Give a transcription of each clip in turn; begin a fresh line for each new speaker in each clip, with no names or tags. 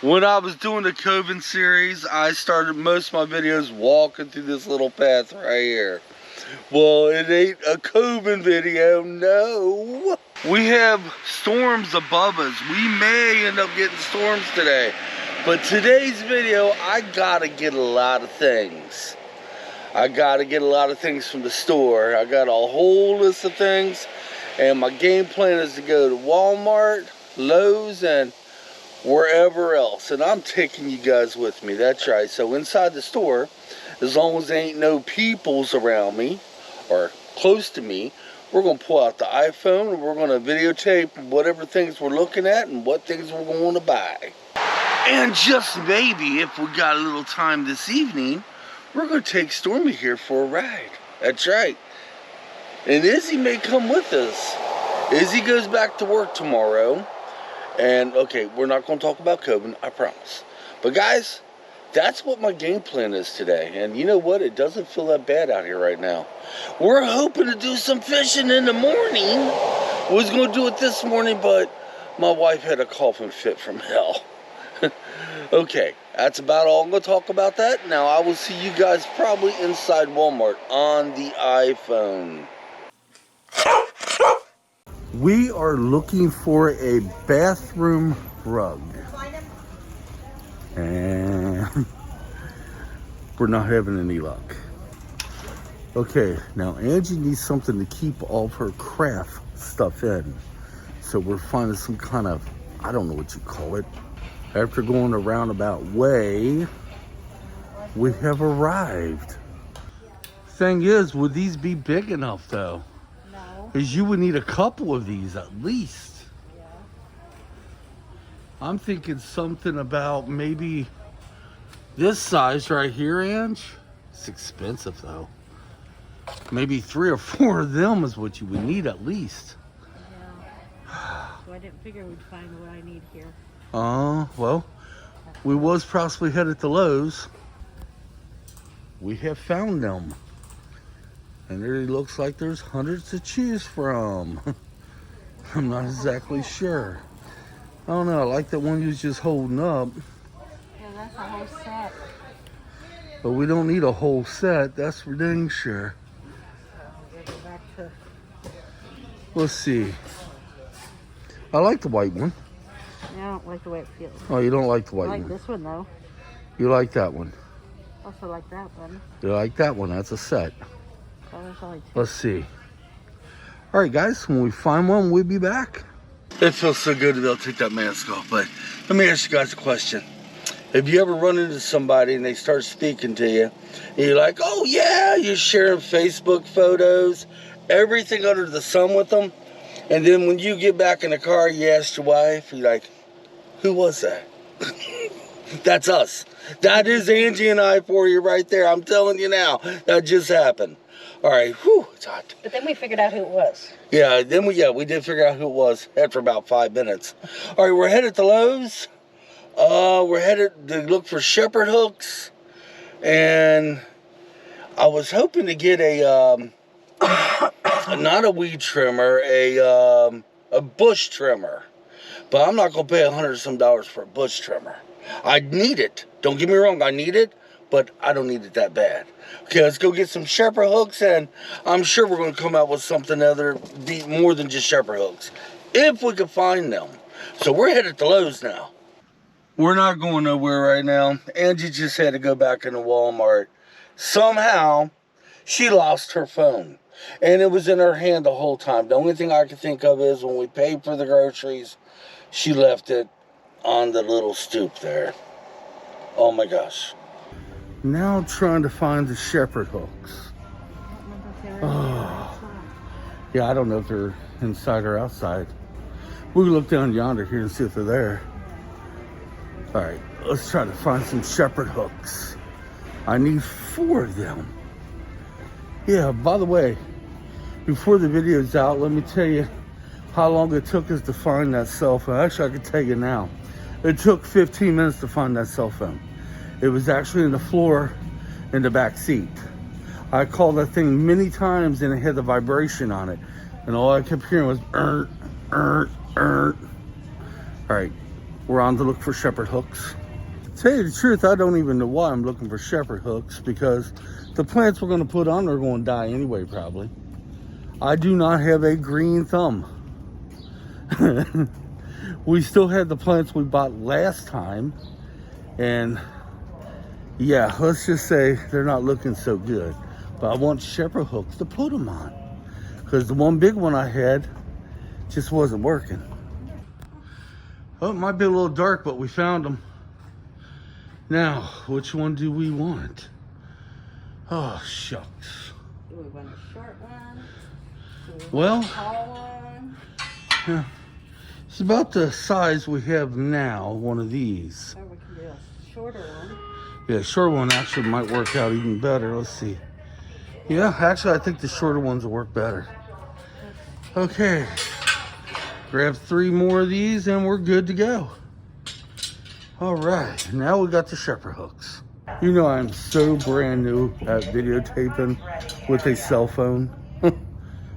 When I was doing the Coven series, I started most of my videos walking through this little path right here. Well, it ain't a Coven video, no. We have storms above us. We may end up getting storms today. But today's video, I gotta get a lot of things. I gotta get a lot of things from the store. I got a whole list of things. And my game plan is to go to Walmart, Lowe's, and wherever else. And I'm taking you guys with me. That's right. So inside the store, as long as there ain't no peoples around me or close to me, we're going to pull out the iPhone and we're going to videotape whatever things we're looking at and what things we're going to buy. And just maybe, if we got a little time this evening, we're going to take Stormy here for a ride. That's right. And Izzy may come with us. Izzy goes back to work tomorrow. And, okay, we're not going to talk about Coven, I promise. But, guys, that's what my game plan is today. And you know what? It doesn't feel that bad out here right now. We're hoping to do some fishing in the morning. Was going to do it this morning, but my wife had a coughing fit from hell. Okay, that's about all I'm going to talk about that. Now, I will see you guys probably inside Walmart on the iPhone. We are looking for a bathroom rug. And we're not having any luck. Okay, now Angie needs something to keep all of her craft stuff in. So we're finding some kind of, I don't know what you call it. After going a roundabout way, we have arrived. Thing is, would these be big enough though? No. Because you would need a couple of these at least. Yeah. I'm thinking something about maybe this size right here, Ange. It's expensive though. Maybe 3 or 4 of them is what you would need at least.
Yeah. So I didn't figure we'd find what I need here.
Well, we was possibly headed to Lowe's. We have found them. And it looks like there's hundreds to choose from. I'm not exactly sure. I don't know, I like that one you was just holding up.
Yeah, that's a whole set.
But we don't need a whole set, that's for dang sure. Let's see. I like the white one.
I don't like the way it feels.
Oh, you don't like the white one?
I like this one though.
You like that one?
Also like that one.
You like that one? That's a set.
Oh, there's only 2.
Let's see. All right, guys, when we find one, we'll be back. It feels so good to be able to take that mask off, but let me ask you guys a question. Have you ever run into somebody and they start speaking to you, and you're like, oh yeah, you're sharing Facebook photos, everything under the sun with them, and then when you get back in the car, you ask your wife, you're like, who was that? That's us. That is Angie and I for you right there. I'm telling you now, that just happened. All right, whew, it's hot.
But then we figured out who it was.
Yeah, then we did figure out who it was after about 5 minutes. All right, we're headed to Lowe's. We're headed to look for shepherd hooks. And I was hoping to get a, not a weed trimmer, a bush trimmer. But I'm not going to pay $100 some for a bush trimmer. I need it. Don't get me wrong, I need it. But I don't need it that bad. Okay, let's go get some shepherd hooks, and I'm sure we're going to come out with something other, be more than just shepherd hooks, if we can find them. So we're headed to Lowe's now. We're not going nowhere right now. Angie just had to go back into Walmart. Somehow, she lost her phone, and it was in her hand the whole time. The only thing I can think of is when we paid for the groceries, she left it on the little stoop there. Oh my gosh. Now I'm trying to find the shepherd hooks. Oh. Yeah, I don't know if they're inside or outside. We can look down yonder here and see if they're there. All right, let's try to find some shepherd hooks. I need 4 of them. Yeah, by the way, before the video's out, let me tell you how long it took us to find that cell phone. Actually, I can tell you now. It took 15 minutes to find that cell phone. It was actually in the floor in the back seat. I called that thing many times and it had the vibration on it. And all I kept hearing was, All right, we're on to look for shepherd hooks. To tell you the truth, I don't even know why I'm looking for shepherd hooks, because the plants we're going to put on are going to die anyway, probably. I do not have a green thumb. We still had the plants we bought last time, and yeah, let's just say they're not looking so good. But I want shepherd hooks to put them on, because the one big one I had just wasn't working. Oh, it might be a little dark, but we found them. Now, which one do we want? Oh, shucks.
Do we want a short one? Do we
Well,
want a tall one?
yeah, it's about the size we have now, one of these.
Or we can do a shorter one.
Yeah, short one actually might work out even better. Let's see. Yeah, actually, I think the shorter ones will work better. Okay. Grab 3 more of these and we're good to go. All right, now we got the shepherd hooks. You know I'm so brand new at videotaping with a cell phone. All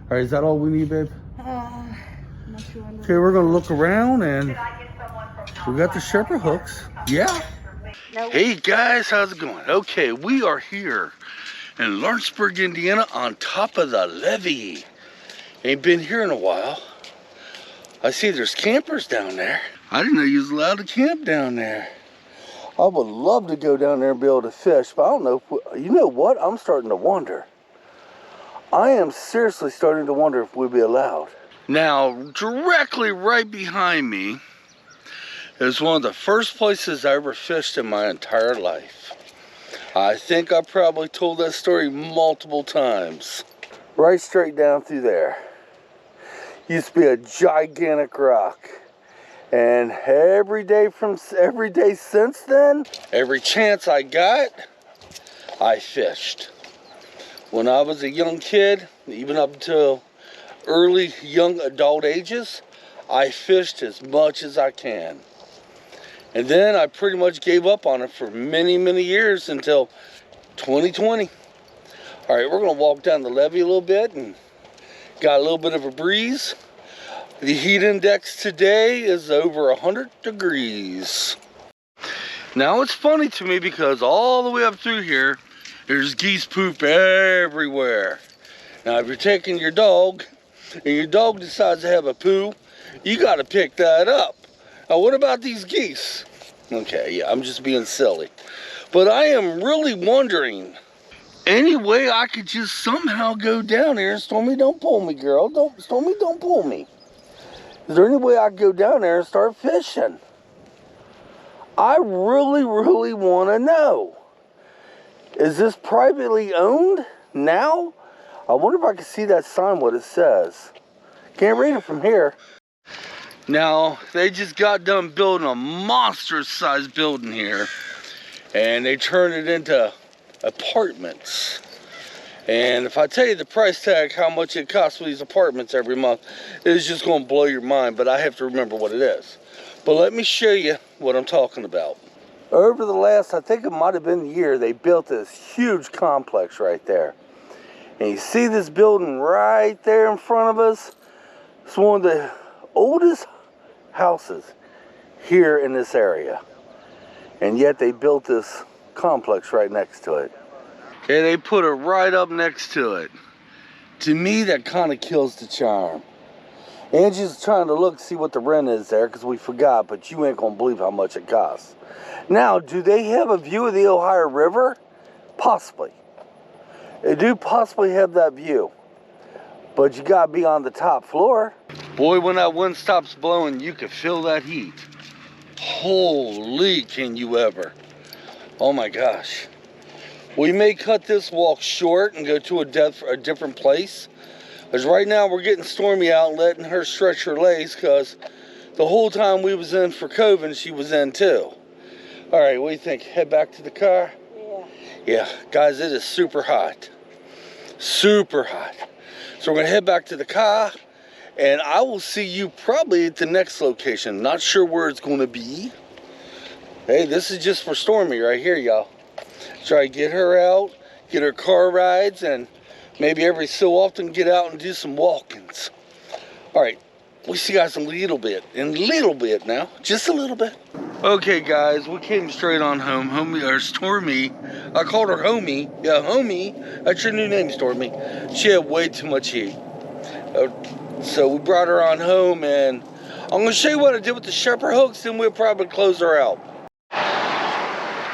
right, is that all we need, babe?
Not sure.
Okay, we're gonna look around and we got the shepherd hooks. Yeah.
Nope.
Hey guys, how's it going? Okay, we are here in Lawrenceburg, Indiana, on top of the Levy. Ain't been here in a while. I see there's campers down there. I didn't know you was allowed to camp down there. I would love to go down there and be able to fish, but I don't know if you know what? I'm starting to wonder. I am seriously starting to wonder if we'd be allowed. Now, directly right behind me is one of the first places I ever fished in my entire life. I think I probably told that story multiple times. Right straight down through there. Used to be a gigantic rock. And every day since then, every chance I got, I fished. When I was a young kid, even up until early young adult ages, I fished as much as I can. And then I pretty much gave up on it for many, many years until 2020. All right, we're gonna walk down the levee a little bit and got a little bit of a breeze. The heat index today is over 100 degrees. Now it's funny to me because all the way up through here, there's geese poop everywhere. Now if you're taking your dog and your dog decides to have a poo, you gotta pick that up. Now what about these geese? Okay, yeah, I'm just being silly. But I am really wondering, any way I could just somehow go down here, and Stormy, don't pull me, girl. Stormy, don't pull me. Is there any way I could go down there and start fishing? I really, really want to know. Is this privately owned now? I wonder if I can see that sign, what it says. Can't read it from here. Now, they just got done building a monstrous sized building here. And they turned it into apartments. And if I tell you the price tag, how much it costs for these apartments every month, it's just going to blow your mind, but I have to remember what it is. But let me show you what I'm talking about. Over the last, I think it might have been a year, they built this huge complex right there. And you see this building right there in front of us? It's one of the oldest houses here in this area. And yet they built this complex right next to it. And they put it right up next to it. To me, that kind of kills the charm. Angie's trying to look, see what the rent is there, because we forgot, but you ain't going to believe how much it costs. Now, do they have a view of the Ohio River? Possibly. They do possibly have that view. But you got to be on the top floor. Boy, when that wind stops blowing, you can feel that heat. Holy, can you ever. Oh my gosh. We may cut this walk short and go to a different place. Because right now we're getting Stormy out and letting her stretch her legs, because the whole time we was in for COVID, she was in too. All right, what do you think? Head back to the car?
Yeah.
Yeah, guys, it is super hot. Super hot. So we're gonna head back to the car, and I will see you probably at the next location. Not sure where it's gonna be. Hey, this is just for Stormy right here, y'all. Try to get her out, get her car rides, and maybe every so often get out and do some walkings. All right, we still got some little bit now, just a little bit. Okay guys, we came straight on home. Homie, or Stormy, I called her Homie. Yeah, Homie, that's your new name, Stormy. She had way too much heat. So we brought her on home, and I'm gonna show you what I did with the shepherd hooks, and we'll probably close her out.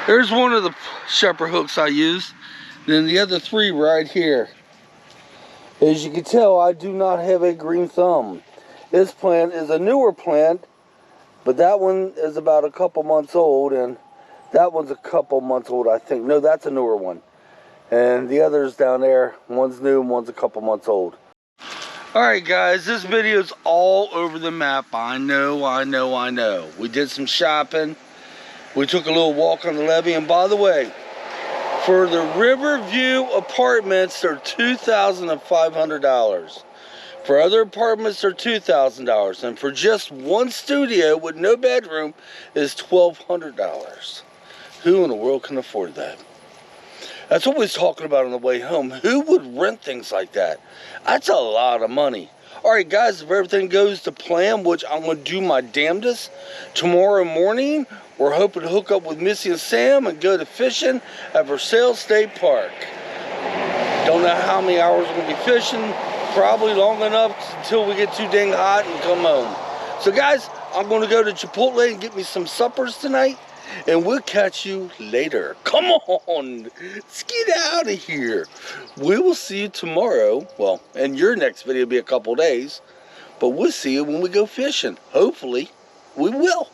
There's one of the shepherd hooks I used. Then the other 3 right here. As you can tell, I do not have a green thumb. This plant is a newer plant, but that one is about a couple months old, and that one's a couple months old, I think. No, that's a newer one. And the others down there, one's new and one's a couple months old. Alright guys, this video's all over the map. I know. We did some shopping. We took a little walk on the Levy, and by the way, for the Riverview apartments, they're $2,500. For other apartments, they're $2,000. And for just one studio with no bedroom is $1,200. Who in the world can afford that? That's what we was talking about on the way home. Who would rent things like that? That's a lot of money. Alright guys, if everything goes to plan, which I'm going to do my damnedest, tomorrow morning, we're hoping to hook up with Missy and Sam and go to fishing at Versailles State Park. Don't know how many hours we're going to be fishing. Probably long enough until we get too dang hot and come home. So guys, I'm going to go to Chipotle and get me some suppers tonight. And we'll catch you later. Come on, let's get out of here. We will see you tomorrow. Well, and your next video will be a couple days. But we'll see you when we go fishing. Hopefully, we will.